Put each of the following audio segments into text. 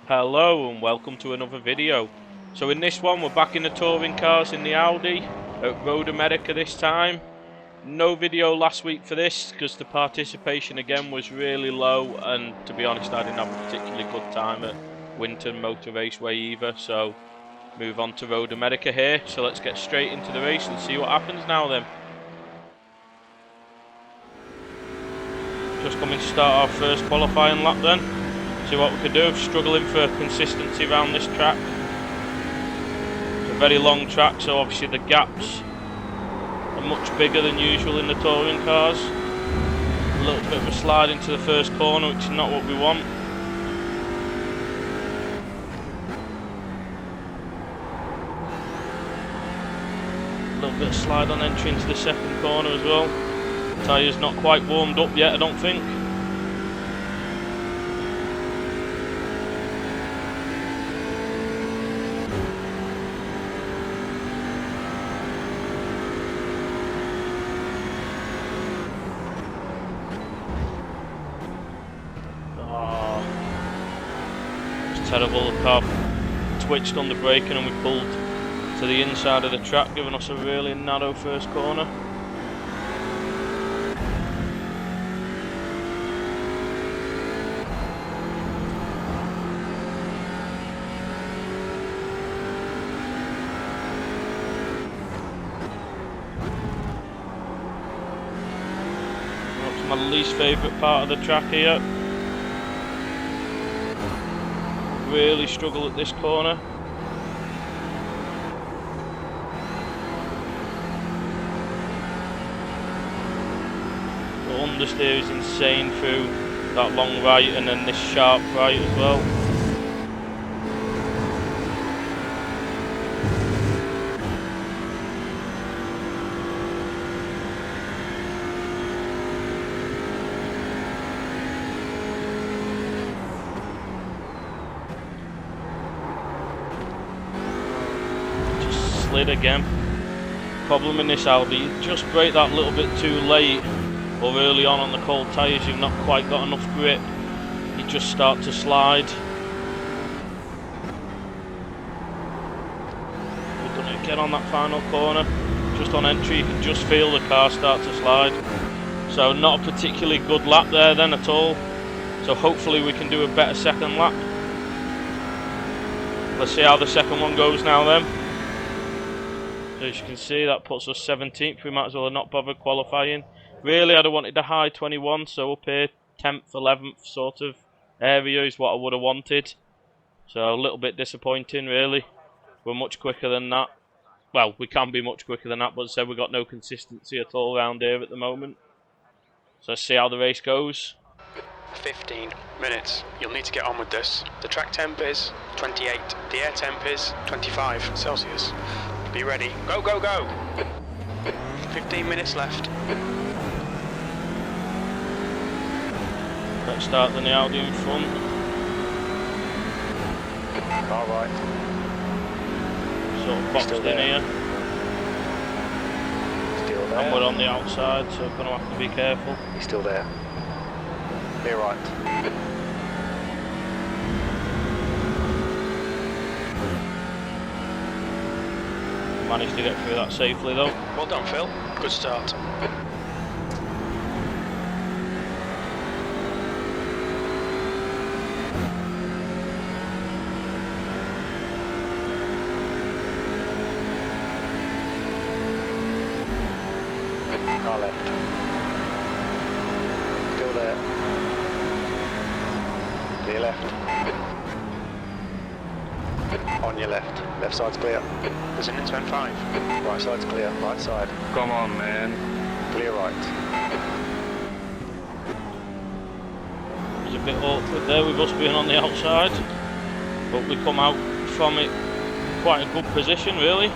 Hello and welcome to another video. So in this one we're back in the touring cars in the Audi at Road America this time. No video last week for this because the participation again was really low, and to be honest I didn't have a particularly good time at Winton Motor Raceway either, so move on to Road America here. So let's get straight into the race and see what happens now then. Just coming to start our first qualifying lap then. See what we can do. Struggling for consistency around this track. It's a very long track, so obviously the gaps are much bigger than usual in the touring cars. A little bit of a slide into the first corner, which is not what we want. A little bit of slide on entry into the second corner as well. The tyre's not quite warmed up yet, I don't think. Terrible. The car twitched on the braking and we pulled to the inside of the track, giving us a really narrow first corner. Up to my least favourite part of the track here. Really struggle at this corner. The understeer is insane through that long right and then this sharp right as well. Again, problem in this Audi, you just brake that little bit too late or early on the cold tyres, you've not quite got enough grip, you just start to slide. We've done it again on that final corner, just on entry you can just feel the car start to slide, so not a particularly good lap there then at all, so hopefully we can do a better second lap. Let's see how the second one goes now then. So as you can see, that puts us 17th. We might as well have not bothered qualifying. Really, I'd have wanted a high 21, so up here, 10th, 11th sort of area is what I would have wanted. So a little bit disappointing, really. We're much quicker than that. Well, we can be much quicker than that, but as I said, we've got no consistency at all around here at the moment. So let's see how the race goes. 15 minutes. You'll need to get on with this. The track temp is 28. The air temp is 25 Celsius. Be ready. Go, go, go! 15 minutes left. Let's start the Audi in front. All right. Sort of boxed in here. Still there. And we're on the outside, so we're going to have to be careful. He's still there. Clear right. Managed to get through that safely though. Well done, Phil. Good start. Car left. Still there. To your left. On your left. Left side's clear. There's an turn 5. Right side's clear. Right side. Come on, man. Clear right. It was a bit awkward there with us being on the outside, but we come out from it in quite a good position really.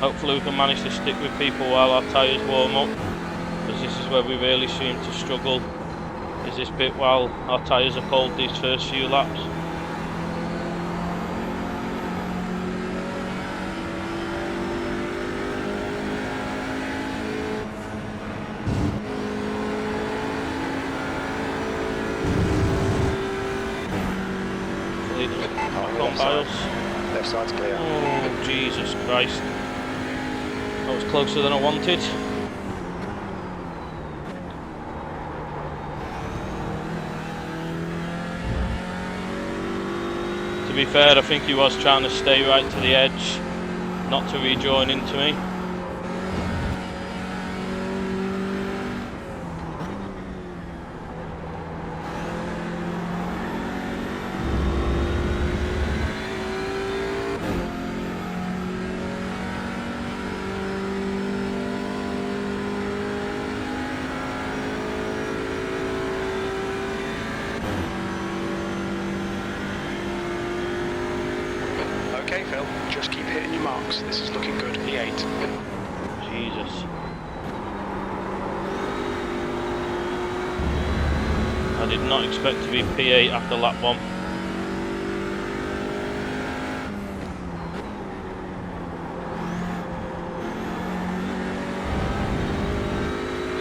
Hopefully we can manage to stick with people while our tyres warm up, because this is where we really seem to struggle, is this bit while our tyres are cold these first few laps. qualify us. Left side's clear. Oh, Jesus Christ. That was closer than I wanted. To be fair, I think he was trying to stay right to the edge, not to rejoin into me. Okay, Phil, just keep hitting your marks. This is looking good. P8. Jesus. I did not expect to be P8 after lap 1.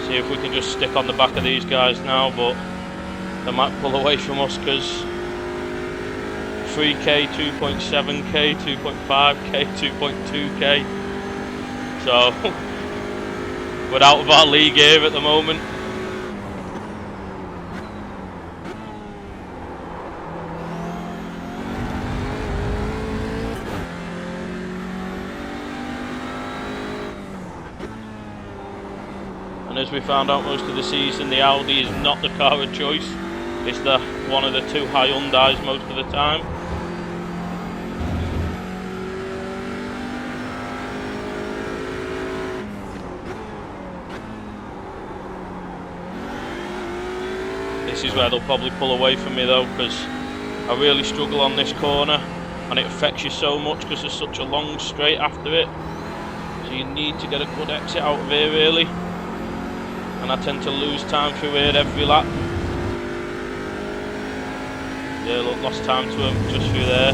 See if we can just stick on the back of these guys now, but they might pull away from us because 3k, 2.7k, 2.5k, 2.2k. So we're out of our league here at the moment. And as we found out most of the season, the Audi is not the car of choice. It's one of the two Hyundais most of the time. This is where they'll probably pull away from me though, because I really struggle on this corner and it affects you so much because there's such a long straight after it. So you need to get a good exit out of here really. And I tend to lose time through here every lap. Yeah, look, lost time to him just through there.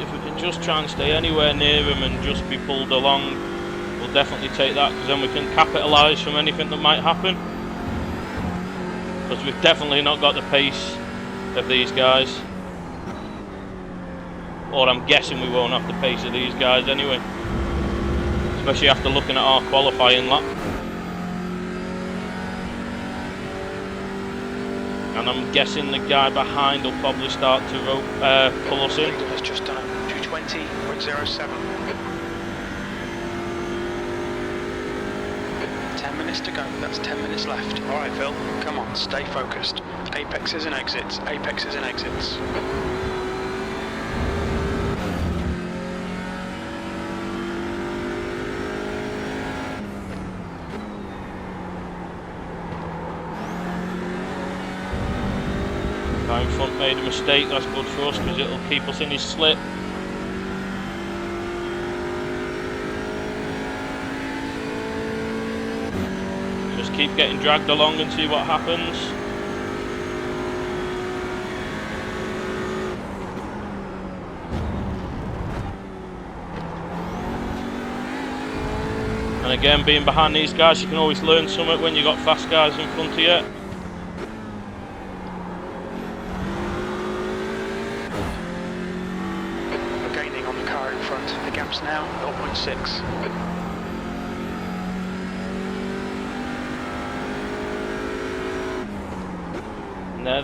If we can just try and stay anywhere near him and just be pulled along, we'll definitely take that, because then we can capitalise from anything that might happen. Because we've definitely not got the pace of these guys. Or I'm guessing we won't have the pace of these guys anyway. Especially after looking at our qualifying lap. And I'm guessing the guy behind will probably start to pull us in. Has just done a 220.07. 10 minutes to go, that's 10 minutes left. Alright Phil, come on, stay focused. Apexes and exits, apexes and exits. Guy in front made a mistake, that's good for us because it'll keep us in his slip. Keep getting dragged along and see what happens. And again, being behind these guys, you can always learn something when you've got fast guys in front of you. We're gaining on the car in front. The gap's now 0.6.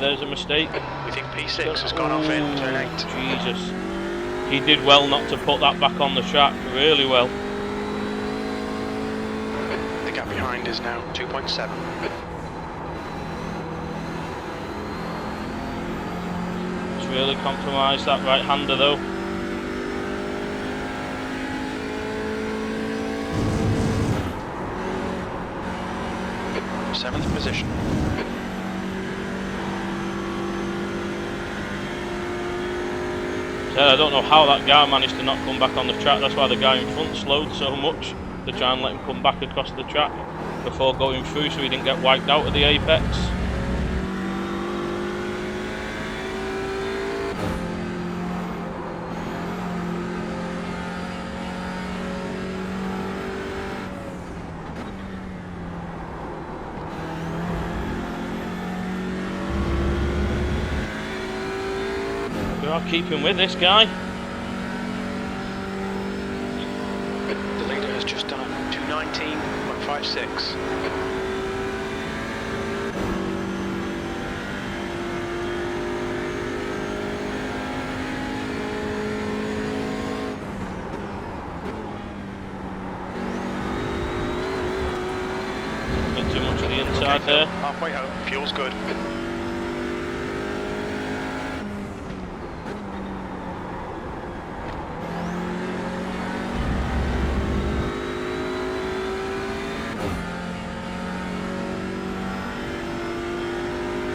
There's a mistake. We think P6 has gone off in turn 8. Jesus. He did well not to put that back on the track, really well. The gap behind is now 2.7. It's really compromised that right-hander though. Seventh position. I don't know how that guy managed to not come back on the track. That's why the guy in front slowed so much, to try and let him come back across the track before going through so he didn't get wiped out at the apex. are keeping with this guy. The leader has just done a 2:19.56. Bit too much of the inside there. Halfway home, fuel's good.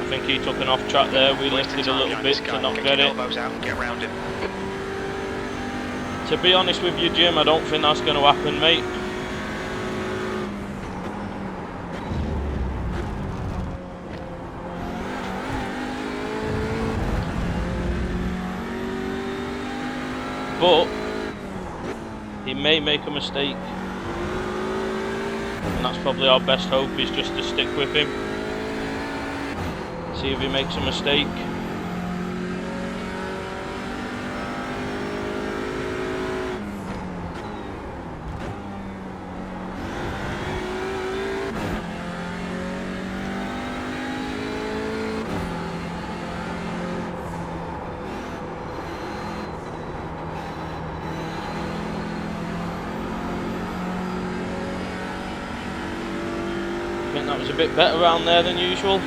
I think he took an off track there. We lifted a little bit to not get it. Elbows out and get round him. To be honest with you, Jim, I don't think that's going to happen, mate. But he may make a mistake, and that's probably our best hope, is just to stick with him. See if he makes a mistake. I think that was a bit better around there than usual.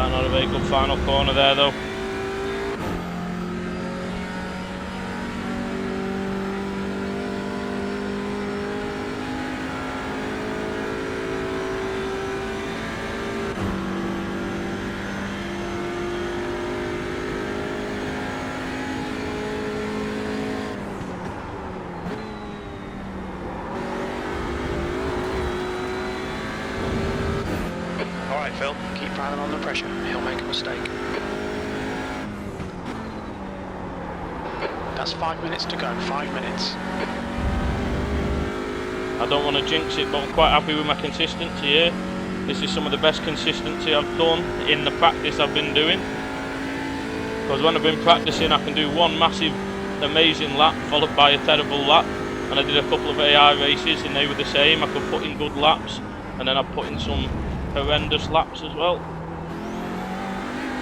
Not a very good final corner there though. Alright, Phil, keep piling on the pressure. He'll make a mistake. That's 5 minutes to go, 5 minutes. I don't want to jinx it, but I'm quite happy with my consistency here. This is some of the best consistency I've done in the practice I've been doing. Because when I've been practicing, I can do one massive, amazing lap followed by a terrible lap. And I did a couple of AI races and they were the same. I could put in good laps and then I put in some horrendous laps as well.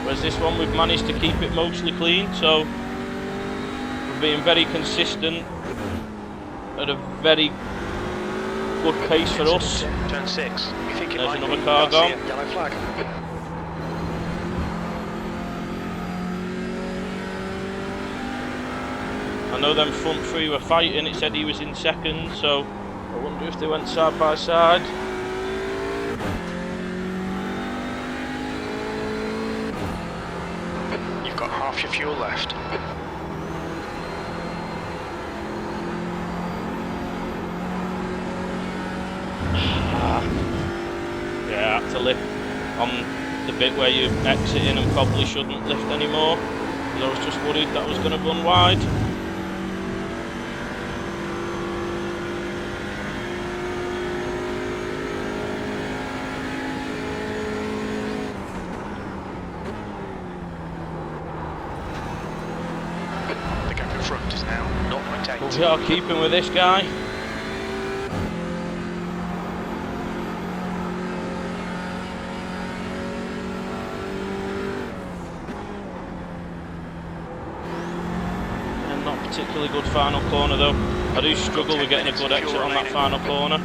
Whereas this one, we've managed to keep it mostly clean, so we're being very consistent at a very good pace for us. Turn 6. You think it There's might another be car gone. Yellow flag. I know them front three were fighting. It said he was in second, so I wonder if they went side by side. You've got half your fuel left. Yeah, I had to lift on the bit where you're exiting and probably shouldn't lift anymore, because I was just worried that I was going to run wide. The gap in front is now 0.8. But we are keeping with this guy. Not particularly good final corner though. I do struggle with getting a good exit on that final corner.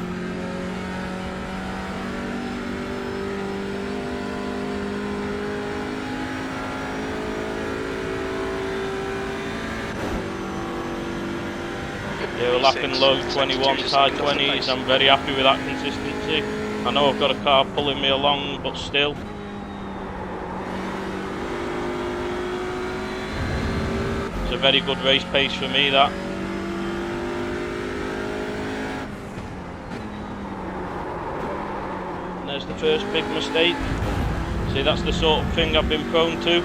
Yeah, we're lapping low 21s, high 20s. I'm very happy with that consistency. I know I've got a car pulling me along, but still. It's a very good race pace for me, that. And there's the first big mistake. See, that's the sort of thing I've been prone to.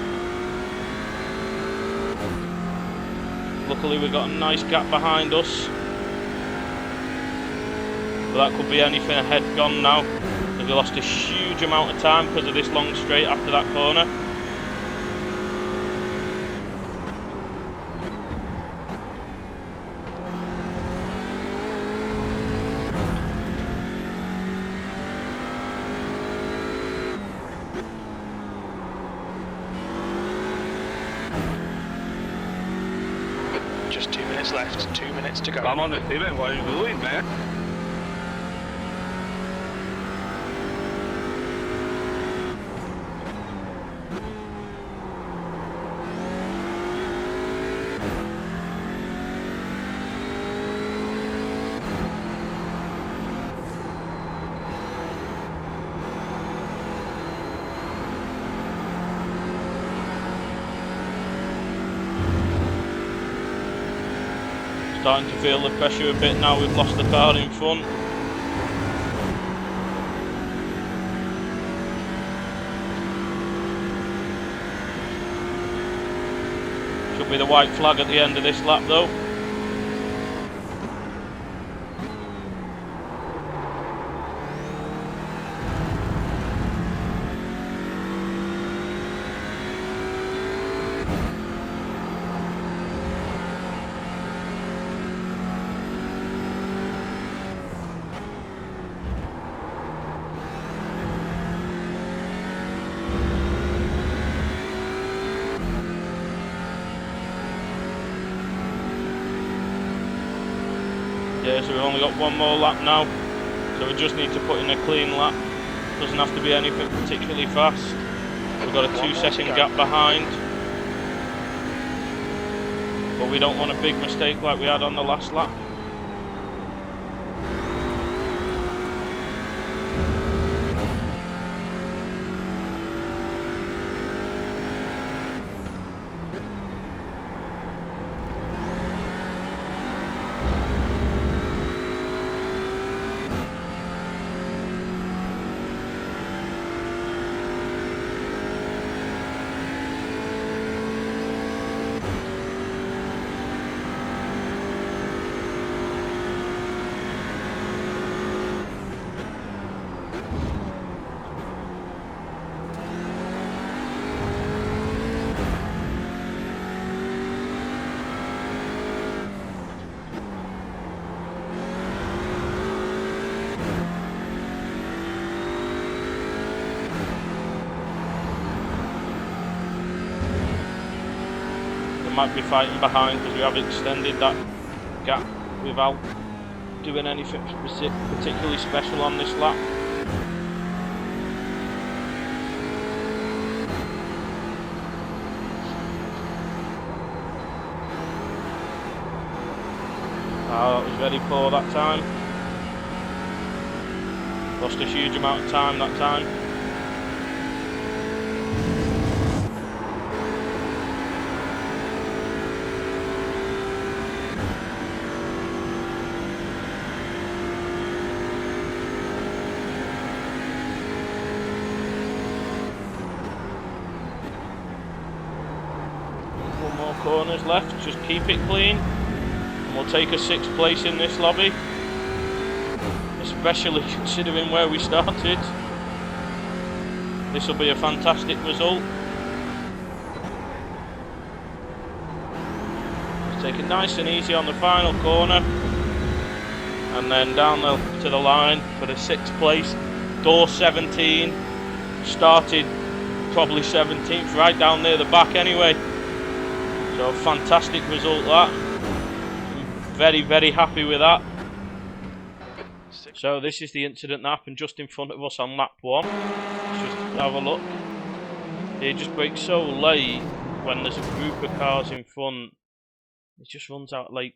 Luckily we've got a nice gap behind us. But that could be anything ahead gone now, because we lost a huge amount of time because of this long straight after that corner. Just 2 minutes left, 2 minutes to go. Come on, Steven, what are you doing, man? Starting to feel the pressure a bit now, we've lost the car in front. Should be the white flag at the end of this lap though. Yeah, so we've only got one more lap now, so we just need to put in a clean lap. Doesn't have to be anything particularly fast. We've got a 2-second gap behind, but we don't want a big mistake like we had on the last lap. Might be fighting behind because we have extended that gap without doing anything particularly special on this lap. Oh, that was very poor that time. Lost a huge amount of time that time. More corners left, just keep it clean and we'll take a 6th place in this lobby, especially considering where we started. This will be a fantastic result. Just take it nice and easy on the final corner and then down to the line for the 6th place. Door 17, started probably 17th, right down near the back anyway. So fantastic result that. Very, very happy with that. So this is the incident that happened just in front of us on lap 1. Let's just have a look. It just brakes so late when there's a group of cars in front. It just runs out like...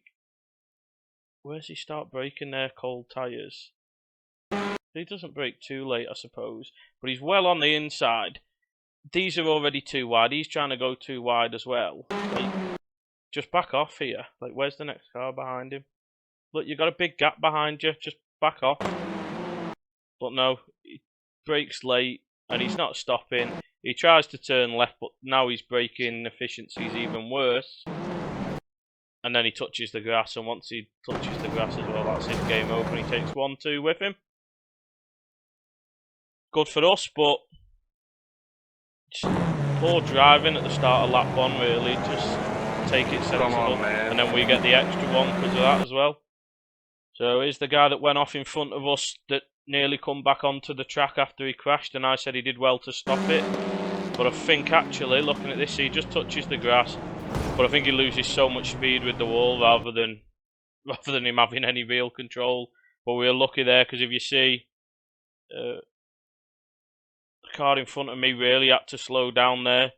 Where's he start braking there? Cold tyres. He doesn't brake too late, I suppose, but he's well on the inside. These are already too wide. He's trying to go too wide as well. Like, just back off here. Like, where's the next car behind him? Look, you've got a big gap behind you. Just back off. But no, he brakes late, and he's not stopping. He tries to turn left, but now his braking efficiency is even worse. And then he touches the grass, and once he touches the grass as well, that's his game over, and he takes 1-2 with him. Good for us, but poor driving at the start of lap 1, really. Just take it sensible. Come on, man. And then we get the extra one because of that as well. So here's the guy that went off in front of us that nearly come back onto the track after he crashed, and I said he did well to stop it. But I think actually, looking at this, he just touches the grass, but I think he loses so much speed with the wall rather than him having any real control. But we were lucky there, because if you see, the car in front of me really had to slow down there.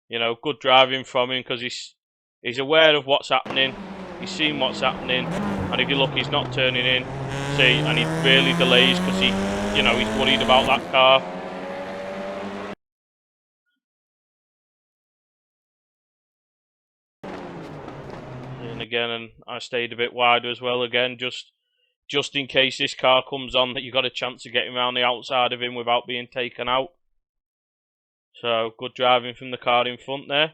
You know, good driving from him, because he's aware of what's happening. He's seen what's happening, and if you look, he's not turning in. See, and he really delays because he's worried about that car. And again, and I stayed a bit wider as well. Again, just in case this car comes on, that you got a chance of getting around the outside of him without being taken out. So good driving from the car in front there.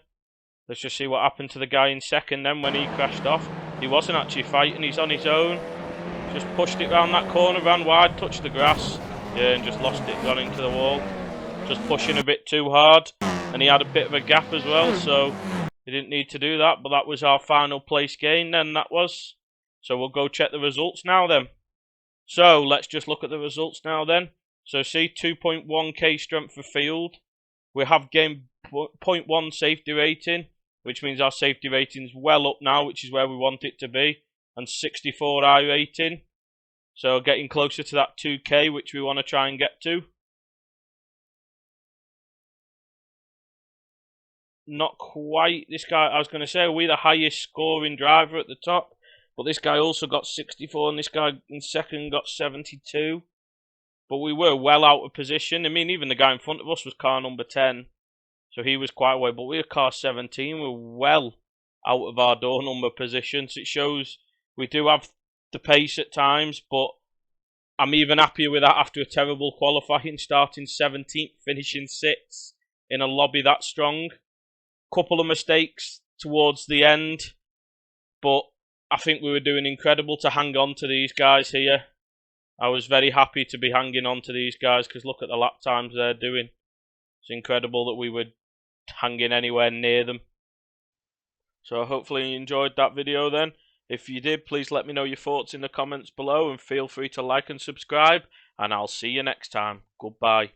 Let's just see what happened to the guy in second then when he crashed off. He wasn't actually fighting, he's on his own. Just pushed it round that corner, ran wide, touched the grass. Yeah, and just lost it, gone into the wall. Just pushing a bit too hard. And he had a bit of a gap as well, so he didn't need to do that. But that was our final place gain then, that was. So we'll go check the results now then. So let's just look at the results now then. So see, 2.1k strength of field. We have gained 0.1 safety rating, which means our safety rating's well up now, which is where we want it to be, and 64 iRating. So getting closer to that 2k, which we want to try and get to. Not quite. This guy, I was going to say, we're the highest scoring driver at the top, but this guy also got 64, and this guy in second got 72. But we were well out of position. I mean, even the guy in front of us was car number 10. So he was quite away. But we were car 17. We're well out of our door number positions. It shows we do have the pace at times. But I'm even happier with that after a terrible qualifying, starting 17th, finishing 6th in a lobby that strong. Couple of mistakes towards the end. But I think we were doing incredible to hang on to these guys here. I was very happy to be hanging on to these guys, because look at the lap times they're doing. It's incredible that we were hanging anywhere near them. So hopefully you enjoyed that video then. If you did, please let me know your thoughts in the comments below, and feel free to like and subscribe, and I'll see you next time. Goodbye.